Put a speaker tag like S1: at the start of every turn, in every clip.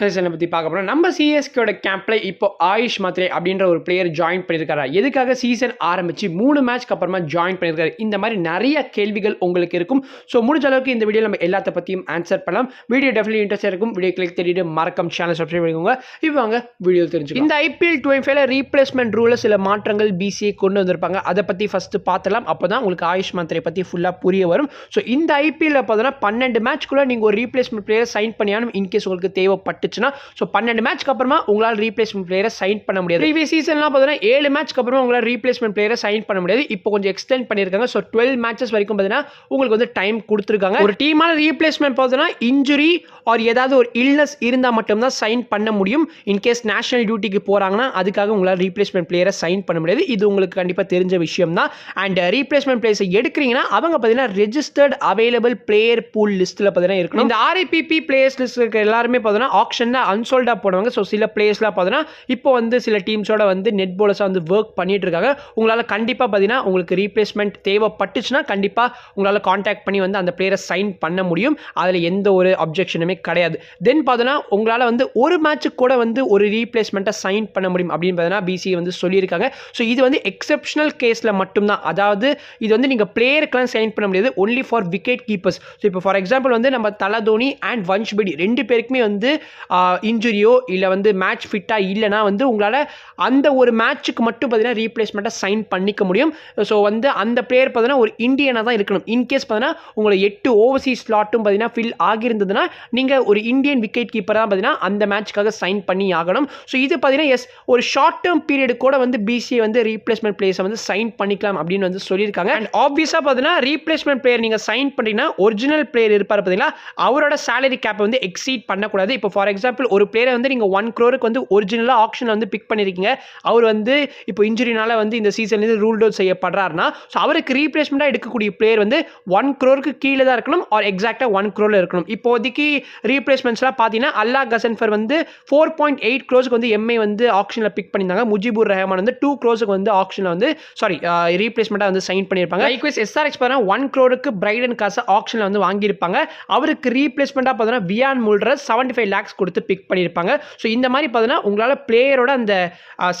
S1: பற்றி பார்க்க போகிறோம். நம்ம சிஎஸ்கேயோட கேம்பில் இப்போ ஆயுஷ் மாத்ரே அப்படின்ற ஒரு பிளேயர் ஜாயின் பண்ணியிருக்காரு. எதுக்காக சீசன் ஆரம்பித்து 3 மேட்ச்க்கு அப்புறமா ஜாயின் பண்ணியிருக்காரு? இந்த மாதிரி நிறைய கேள்விகள் உங்களுக்கு இருக்கும். ஸோ முடிஞ்ச அளவுக்கு இந்த வீடியோ நம்ம எல்லாத்த பற்றியும் ஆன்சர் பண்ணலாம். வீடியோ டெஃபினெட்லி இன்ட்ரெஸ்ட் இருக்கும். வீடியோ கிளிக் தெரிவிட்டு மறக்காம சேனல் சப்ஸ்கிரைப் பண்ணிக்கோங்க. இப்போ வாங்க வீடியோ தெரிஞ்சுக்கலாம். இந்த ஐபிஎல் 25ல ரீப்ளேஸ்மெண்ட் ரூலில் சில மாற்றங்கள் பிசிஏ கொண்டு வந்திருப்பாங்க. அதை பற்றி ஃபஸ்ட்டு பார்த்துலாம். அப்போ தான் உங்களுக்கு ஆயுஷ் மாத்ரே பற்றி ஃபுல்லாக புரிய வரும். ஸோ இந்த ஐபிஎல்ல பார்த்தோன்னா 12 மேட்ச்க்குள்ளே நீங்கள் ஒரு ரீப்ளேஸ்மெண்ட் பிளேயர் சைன் பண்ணியாலும் இன்கேஸ் உங்களுக்கு தேவைப்பட்டு ஸோ 12 மேட்ச்க்கு அப்புறமா உங்களால் ரீப்ளேஸ்மெண்ட் பிளேயரை சைன் பண்ண முடியாது. ப்ரீவியஸ் சீசன்லாம் பார்த்தீங்கன்னா 7 மேட்ச்க்கு அப்புறமா உங்களால் ரீப்ளேஸ்மெண்ட் பிளேயரை சைன் பண்ண முடியாது. இப்போ கொஞ்சம் எக்ஸ்டெண்ட் பண்ணியிருக்காங்க. ஸோ 12 மேட்சஸ் வரைக்கும் பார்த்தீங்கன்னா உங்களுக்கு வந்து டைம் கொடுத்துருக்காங்க. ஒரு டீமான ரீப்ளேஸ்மெண்ட் பார்த்தீங்கன்னா இன்ஜுரி ஆர் ஏதாவது ஒரு இல்னஸ் இருந்தால் மட்டும்தான் சைன் பண்ண முடியும். இன்கேஸ் நேஷனல் டியூட்டிக்கு போகிறாங்கன்னா அதுக்காக உங்களால் ரீப்ளேஸ்மெண்ட் பிளேயரை சைன் பண்ண முடியாது. இது உங்களுக்கு கண்டிப்பாக தெரிஞ்ச விஷயம் தான். அண்ட் ரீப்ளேஸ்மெண்ட் பிளேயர்ஸை எடுக்கிறீங்கன்னா அவங்க பார்த்தீங்கன்னா ரெஜிஸ்டர்ட் அவைலபிள் பிளேயர் பூல் லிஸ்ட்டில் பார்த்தீங்கன்னா இருக்கணும். இந்த ஆர்ஐபிபி பிளேயர்ஸ் லிஸ்ட் இருக்க எல்லாருமே பார்த்தீங்கன்னா ஆக்ஷனில் அன்சோல்டாக போடுவாங்க. ஸோ சில பிளேயர்ஸ்லாம் பார்த்தீங்கன்னா இப்போ வந்து சில டீம்ஸோட வந்து நெட் போலர்ஸாக வந்து ஒர்க் பண்ணிட்டு இருக்காங்க. உங்களால் கண்டிப்பாக பார்த்தீங்கன்னா உங்களுக்கு ரீப்ளேஸ்மெண்ட் தேவைப்பட்டுச்சுன்னா கண்டிப்பாக உங்களால் கான்டாக்ட் பண்ணி வந்து அந்த பிளேயரை சைன் பண்ண முடியும். அதில் எந்த ஒரு அப்ஜெக்ஷனுமே கிடையாது. தென் பார்த்தீங்கன்னா உங்களால் வந்து ஒரு மேட்சுக்கு கூட வந்து ஒரு ரீப்ளேஸ்மெண்ட்டை சைன் பண்ண முடியும் அப்படின்னு பார்த்தீங்கன்னா பிசிஏ வந்து சொல்லியிருக்காங்க. ஸோ இது வந்து எக்ஸப்ஷனல் கேஸில் மட்டும்தான். அதாவது இது வந்து நீங்கள் பிளேயருக்கெல்லாம் சைன் பண்ண முடியாது. Only for wicket keepers. So இப்போ ஃபார் எக்ஸாம்பிள் வந்து நம்ம தல தோனி அண்ட் வன்ஷ் பெடி 2 பேருக்குமே வந்து இன்ஜுரியோ இல்லை வந்து மேட்ச் ஃபிட்டாக இல்லைனா வந்து உங்களால் அந்த ஒரு மேட்ச்சுக்கு மட்டும் பார்த்தீங்கன்னா ரீப்ளேஸ்மெண்ட்டை சைன் பண்ணிக்க முடியும். ஸோ வந்து அந்த பிளேயர் பார்த்தீங்கன்னா ஒரு இந்தியனாக தான் இருக்கணும். இன்கேஸ் பார்த்தீங்கன்னா உங்களை 8 ஓவர்சீஸ் ஸ்லாட்டும் பார்த்தீங்கன்னா ஃபில் ஆகியிருந்ததுன்னா நீங்கள் ஒரு இந்தியன் விக்கெட் கீப்பராக பார்த்தீங்கன்னா அந்த மேட்ச்க்காக சைன் பண்ணி ஆகணும். ஸோ இது பார்த்தீங்கன்னா ஒரு ஷார்ட் டேர்ம் பீரியட் கூட வந்து பிசிஏ வந்து ரீப்ளேஸ்மெண்ட் பிளேயர்ஸை வந்து சைன் பண்ணிக்கலாம் அப்படின்னு வந்து சொல்லியிருக்காங்க. அண்ட் ஆப்வியஸாக பார்த்தீங்கன்னா ரீப்ளேஸ்மெண்ட் பிளேயர் நீங்கள் சைன் பண்ணிங்கன்னா ஒரிஜினல் பிளேயர் இருப்பார் பார்த்தீங்கன்னா அவரோட சேலரி கேப்பை வந்து எக்ஸீட் பண்ணக்கூடாது. இப்போ ஃபார் எக்ஸாம்பிள் ஒரு பிளேயரை வந்து நீங்கள் 1 crore வந்து ஒரிஜினலாக ஆப்ஷனில் வந்து பிக் பண்ணியிருக்கீங்க. அவர் வந்து இப்போ இன்ஜுரினால வந்து இந்த சீசன்லேருந்து ரூல்ட் அவுட் செய்யப்படுறாருன்னா ஸோ அவருக்கு ரீப்ளேஸ்மெண்ட்டாக எடுக்கக்கூடிய பிளேயர் வந்து 1 crore கீழே தான் இருக்கணும் ஆர் எக்ஸாக்டாக 1 crore இருக்கணும். இப்போதைக்கு ரீப்ளேஸ்மெண்ட்ஸ்லாம் பார்த்தீங்கன்னா அல்லா கசன்ஃபர் வந்து 4.8 crore வந்து எம்ஐ வந்து ஆப்ஷனில் பிக் பண்ணியிருந்தாங்க. முஜிபுர் ரஹ்மான் வந்து 2 crore வந்து ஆப்ஷனில் வந்து ரீப்ளேஸ்மெண்ட்டாக வந்து சைன் பண்ணியிருப்பாங்க. லைக்வைஸ் எஸ்ஆர்எக்ஸ் பார்த்தீங்கன்னா 1 crore பிரைடன் காசை ஆப்ஷனில் வந்து வாங்கியிருப்பாங்க. அவருக்கு ரீப்ளேஸ்மெண்ட்டாக பார்த்தீங்கன்னா வியான் முல்டர் 75 lakhs கொடுத்து பிக் பண்ணியிருப்பாங்க. ஸோ இந்த மாதிரி பார்த்தீங்கன்னா உங்களால் பிளேயரோட அந்த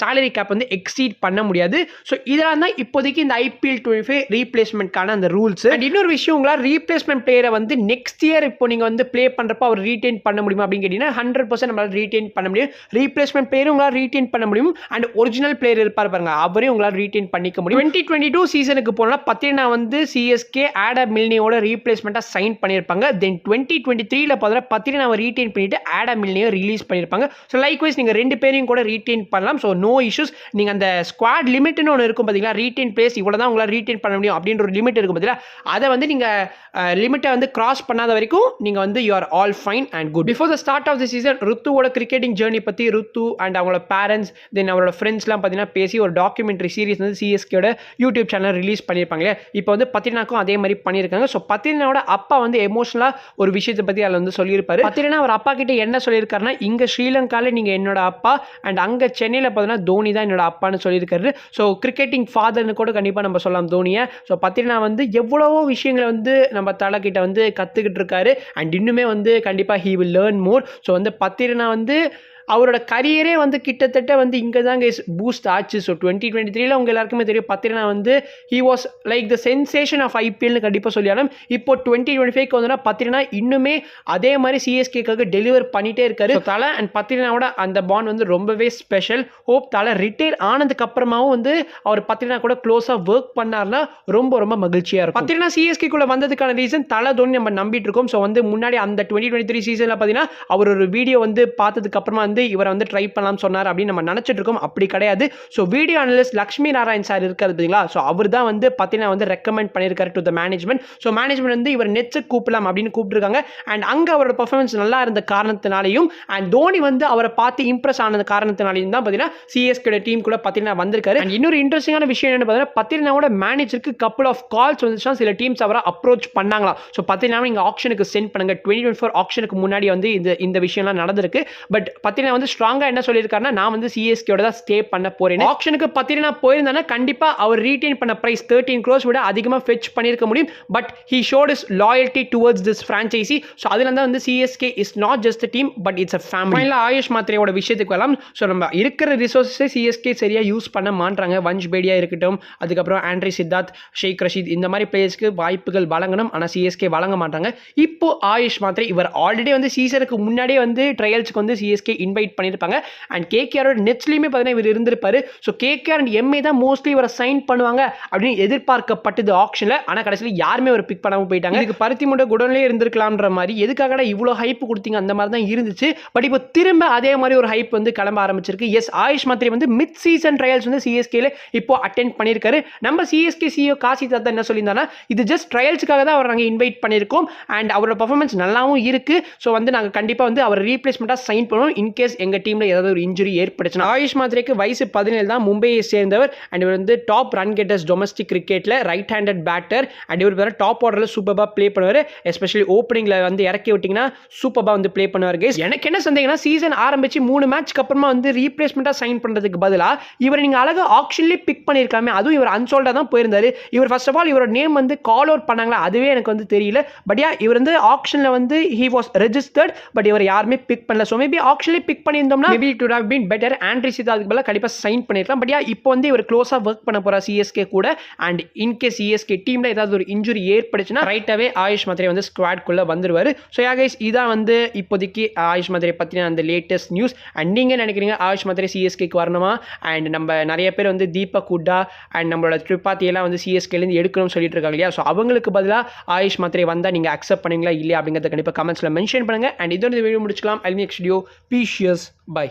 S1: சேலரி கேப் வந்து எக்ஸீட் பண்ண முடியாது. ஸோ இதெல்லாம் தான் இப்போதைக்கு இந்த ஐபிஎல் 25 ரீப்ளேஸ்மெண்ட்கான அந்த ரூல்ஸ். அண்ட் இன்னொரு விஷயம், உங்களால் ரீப்ளேஸ்மெண்ட் பிளேயரை வந்து நெக்ஸ்ட் இயர் இப்போ நீங்கள் வந்து ப்ளே பண்ணுறப்ப அவர் ரீட்டைன் பண்ண முடியுமா அப்படின்னு கேட்டிங்கன்னா 100% நம்மளால் ரீட்டைன் பண்ண முடியும். ரீப்ளேஸ்மெண்ட் பிளேயரும் உங்களால் ரீட்டைன் பண்ண முடியும். அண்ட் ஒரிஜினல் பிளேயர் இருப்பார் பாருங்க, அவரையும் உங்களால் ரீட்டைன் பண்ணிக்க முடியும். 2022 சீசனுக்கு போனால் பத்திரினா வந்து சிஎஸ்கே ஆடம் மில்னேயோட ரீப்ளேஸ்மெண்ட்டாக சைன் பண்ணியிருப்பாங்க. தென் 2023ல பார்த்தீங்கன்னா பத்திரினாவை ரீட்டைன் பண்ணிட்டு ஆடம் மில்னேயை ரிலீஸ் பண்ணியிருப்பாங்க. ஸோ லைக்வைஸ் நீங்கள் 2 பேரையும் கூட ரீட்டைன் பண்ணலாம். So no issues. நீங்கள் அந்த ஸ்குவாட் லிமிட்னு ஒன்று இருக்கும் பார்த்தீங்களா, ரீட்டைன் பிளேஸ் இவ்வளோ தான் உங்களால் ரீட்டைன் பண்ண முடியும் அப்படின்ற ஒரு லிமிட் இருக்கும் பார்த்தீங்களா, அதை வந்து நீங்கள் லிமிட்டை வந்து கிராஸ் பண்ணாத வரைக்கும் நீங்கள் வந்து you are all fine and good. Before the start of the season ருத்துவோட கிரிக்கெட்டிங் ஜேர்னி பற்றி ருத்து அண்ட் அவங்களோட பேரண்ட்ஸ் தென் அவரோட ஃப்ரெண்ட்ஸ்லாம் பார்த்தீங்கன்னா பேசி ஒரு டாக்குமெண்ட்ரி சீரிஸ் வந்து சிஎஸ்கேயோட யூடியூப் சேனல் ரிலீஸ் பண்ணியிருப்பாங்க. இப்போ வந்து பத்திரினாக்கும் அதே மாதிரி பண்ணியிருக்காங்க. ஸோ பத்திரினாவோட அப்பா வந்து எமோஷனலாக ஒரு விஷயத்தை பற்றி அதில் வந்து சொல்லியிருப்பாரு. பத்திரினா அவர் அப்பா கிட்ட என்ன சொல்லியிருக்காருன்னா, இங்கே ஸ்ரீலங்காவில் நீங்கள் என்னோட அப்பா அண்ட் அங்கே சென்னையில் பார்த்தீங்கன்னா தோனி தான் என்னோட அப்பான்னு சொல்லியிருக்காரு. ஸோ கிரிக்கெட்டிங் ஃபாதர்னு கூட கண்டிப்பாக நம்ம சொல்லலாம் தோனியை. ஸோ பத்திரினா வந்து எவ்வளவோ விஷயங்களை வந்து நம்ம தலை கிட்ட வந்து கற்றுக்கிட்டு இருக்காரு அண்ட் இன்னுமே வந்து கண்டிப்பாக he will learn more. So வந்து பத்திரினா வந்து அவரோட கரியரே வந்து கிட்டத்தட்ட வந்து இங்கே தாங்க பூஸ்ட் ஆச்சு. ஸோ 2023ல உங்கள் எல்லாருக்குமே தெரியும் பத்திரினா வந்து he was like the sensation of ஐபிஎல்னு கண்டிப்பாக சொல்லியாலும் இப்போ 2025க்கு வந்து பத்திரினா இன்னுமே அதே மாதிரி சிஎஸ்கேக்காக டெலிவர் பண்ணிகிட்டே இருக்காரு. தலை அண்ட் பத்திரினாவோட அந்த பாண்ட் வந்து ரொம்பவே ஸ்பெஷல். ஹோப் தலை ரிட்டையர் ஆனதுக்கு அப்புறமாவும் வந்து அவர் பத்திரினா கூட க்ளோஸாக ஒர்க் பண்ணார்னா ரொம்ப ரொம்ப மகிழ்ச்சியாக இருக்கும். பத்திரினா சிஎஸ்கேக்குள்ளே வந்ததுக்கான ரீசன் தலை தோனி நம்ம நம்பிட்டு இருக்கோம். ஸோ வந்து முன்னாடி அந்த 2023 சீசனில் பார்த்தீங்கன்னா அவர் ஒரு வீடியோ வந்து பார்த்ததுக்கு அப்புறமா வந்து இவரை வந்து ட்ரை பண்ணலாம் சொன்னார் அப்படின்னு நம்ம நினைச்சிட்டு இருக்கோம். அப்படி கிடையாது. So video analyst Lakshmi Narayan sir இருக்காரு பார்த்தீங்களா, ஸோ அவர் தான் வந்து பத்திரினா வந்து ரெக்கமெண்ட் பண்ணியிருக்காரு to the management. So management வந்து இவர் நெட்ஸுக்கு கூப்பிடலாம் அப்படின்னு கூப்பிட்டுருக்காங்க. அண்ட் அங்கே அவரோட பர்ஃபார்மன்ஸ் நல்லா இருந்த காரணத்தினாலையும் அண்ட் தோனி வந்து அவரை பார்த்து இம்ப்ரெஸ் ஆனது காரணத்தினாலையும் தான் பார்த்தீங்கன்னா சிஎஸ்கே டீம் கூட பத்திரினா வந்திருக்காரு. அண்ட் இன்னொரு இன்ட்ரெஸ்டிங்கான விஷயம் என்ன பார்த்தீங்கன்னா பத்திரினாவோட மேனேஜருக்கு கப்புள் ஆஃப் கால்ஸ் வந்துச்சுன்னா சில டீம்ஸ் அவரை அப்ரோச் பண்ணாங்களா. ஸோ பத்திரினாவை நீங்கள் ஆப்ஷனுக்கு சென்ட் பண்ணுங்க. 2024 ஆப்ஷனுக்கு முன்னாடி வந்து இந்த விஷயம்லாம் நடந்திருக்கு. பட் பத்திரினா பத்திரினா வந்து ஸ்ட்ராங்கா என்ன சொல்லியிருக்காருன்னா, நான் வந்து சிஎஸ்கேயோட தான் ஸ்டே பண்ண போறேன். ஆக்ஷனுக்கு பத்திரினா போயிருந்தானா கண்டிப்பா அவர் ரீடைன் பண்ண பிரைஸ் 13 crores விட அதிகமா ஃபெச் பண்ணிருக்க முடியும். But he showed his loyalty towards this franchisee. So அதுல தான் வந்து CSK is not just a team but it's a family. ஃபைனலா ஆயுஷ் மாத்ரேயோட விஷயத்துக்கு வரலாம். ஸோ நம்ம இருக்கிற ரிசோர்ஸை சிஎஸ்கே சரியா யூஸ் பண்ண மாட்டாங்க. வன்ஷ் பேடியா இருக்கட்டும், அதுக்கப்புறம் ஆண்ட்ரி சித்தார்த், ஷேக் ரஷீத் இந்த மாதிரி பிளேயர்ஸ்க்கு வாய்ப்புகள் வழங்கணும். ஆனால் சிஎஸ்கே வழங்க மாட்டாங்க. இப்போ ஆயுஷ் மாத்ரே இவர் ஆல்ரெடி வந்து சீசனுக்கு முன்னாடியே வந்து ட்ரையல்ஸ்க்கு வந்து சிஎஸ்கே இன்வைட் பண்ணியிருப்பாங்க. அண்ட் கேகேஆரோட நெட்ஸ்லையுமே பார்த்தீங்கன்னா இவர் இருந்திருப்பாரு. ஸோ கேகேஆர் அண்ட் எம்ஏ தான் மோஸ்ட்லி இவரை சைன் பண்ணுவாங்க அப்படின்னு எதிர்பார்க்கப்பட்டது ஆக்ஷனில். ஆனால் கடைசியில் யாருமே ஒரு பிக் பண்ணாமல் போயிட்டாங்க. இதுக்கு பருத்தி மூட்டை குடோன்லேயே இருந்திருக்கலாம்ன்ற மாதிரி எதுக்காக இவ்வளோ ஹைப் கொடுத்தீங்க அந்த மாதிரி தான் இருந்துச்சு. பட் இப்போ திரும்ப அதே மாதிரி ஒரு ஹைப் வந்து கிளம்ப ஆரம்பிச்சிருக்கு. எஸ், ஆயுஷ் மாத்ரே வந்து மிட் சீசன் ட்ரையல்ஸ் வந்து சிஎஸ்கேல இப்போ அட்டென்ட் பண்ணியிருக்காரு. நம்ம சிஎஸ்கே சிஓ காசி தாத்தா என்ன சொல்லியிருந்தாங்கன்னா, இது ஜஸ்ட் ட்ரையல்ஸுக்காக தான் அவர் நாங்கள் இன்வைட் பண்ணியிருக்கோம் அண்ட் அவரோட பர்ஃபார்மன்ஸ் நல்லாவும் இருக்கு. ஸோ வந்து நாங்கள் கண்டிப்பாக வந்து அவர் ரீப்ளேஸ்மெண்ட்டாக சைன் பண்ணுவோம் இன்கேஸ் எங்கள் டீமில் ஏதாவது ஒரு இன்ஜுரி ஏற்பட்டுச்சுன்னா. ஆயுஷ் மாத்ரேக்கு வயசு 17 தான், மும்பையை சேர்ந்தவர் அண்ட் இவர் வந்து டாப் ரன் கெட்டர்ஸ் டொமஸ்டிக் கிரிக்கெட்டில் ரைட் ஹேண்டட் பேட்டர் அண்ட் இவர் டாப் ஆர்டரில் சூப்பராக ப்ளே பண்ணுவார். எஸ்பெஷலி ஓப்பனிங்கில் வந்து இறக்கி விட்டிங்கன்னா சூப்பராக வந்து ப்ளே பண்ணுவார். கைஸ், எனக்கு என்ன சந்தேகம்னா, சீசன் ஆரம்பிச்சு 3 மேட்ச்க்கு அப்புறமா வந்து ரீப்ளேஸ்மெண்ட்டாக சைன் பண்ணுறதுக்கு பதிலாக இவர் நீங்கள் அழகாக ஆக்ஷன்லேயே பிக் பண்ணியிருக்காமே, அதுவும் இவர் அன்சோல்டாக தான் போயிருந்தாரு. இவர் ஃபர்ஸ்ட் ஆஃப் ஆல் இவரோட நேம் வந்து கால் அவுட் பண்ணாங்களா அதுவே எனக்கு வந்து தெரியல. பட் இவர் வந்து ஆக்ஷனில் வந்து ஹி வாஸ் ரெஜிஸ்டர்ட் பட் இவர் யாருமே பிக் பண்ணல. ஸோ மேபி ஆக்ஷன்லேயே பிக் பண்ணியிருந்தோம்னா maybe it would have been better. Andre சித்தார்த்துக்கு பதிலாக கண்டிப்பாக சைன் பண்ணிருக்கலாம். பட் இப்போ வந்து இவர் க்ளோஸாக ஒர்க் பண்ண போகிறார் சிஎஸ்கே கூட. அண்ட் இன்கேஸ் சிஎஸ்கே டீமில் ஏதாவது ஒரு இன்ஜுரி ஏற்படுச்சுன்னா ரைட்டாகவே ஆயுஷ் மாத்ரே வந்து ஸ்குவாட்குள்ளே வந்துருவார். ஸோ கைஸ், இதான் வந்து இப்போதைக்கு ஆயுஷ் மாத்ரே பற்றின அந்த லேட்டஸ்ட் நியூஸ். அண்ட் நீங்கள் நினைக்கிறீங்க ஆயுஷ் மாத்ரே சிஎஸ்கேக்கு வரணுமா? அண்ட் நம்ம நிறைய பேர் வந்து தீபக் ஹுட்டா அண்ட் நம்மளோட திரிபாத்தியெல்லாம் வந்து சிஎஸ்கேலேருந்து எடுக்கணும்னு சொல்லிட்டு இருக்காங்க இல்லையா? ஸோ அவங்களுக்கு பதிலாக ஆயுஷ் மாத்ரே வந்தால் நீங்கள் அக்செப்ட் பண்ணுவீங்களா இல்லையா அப்படிங்கிறத கண்டிப்பாக கமெண்ட்ஸில் மென்ஷன் பண்ணுங்கள். அண்ட் இதோட வீடியோ முடிச்சுக்கலாம். ஐ நெக்ஸ்ட் வீடியோ. பீஷியஸ் பை.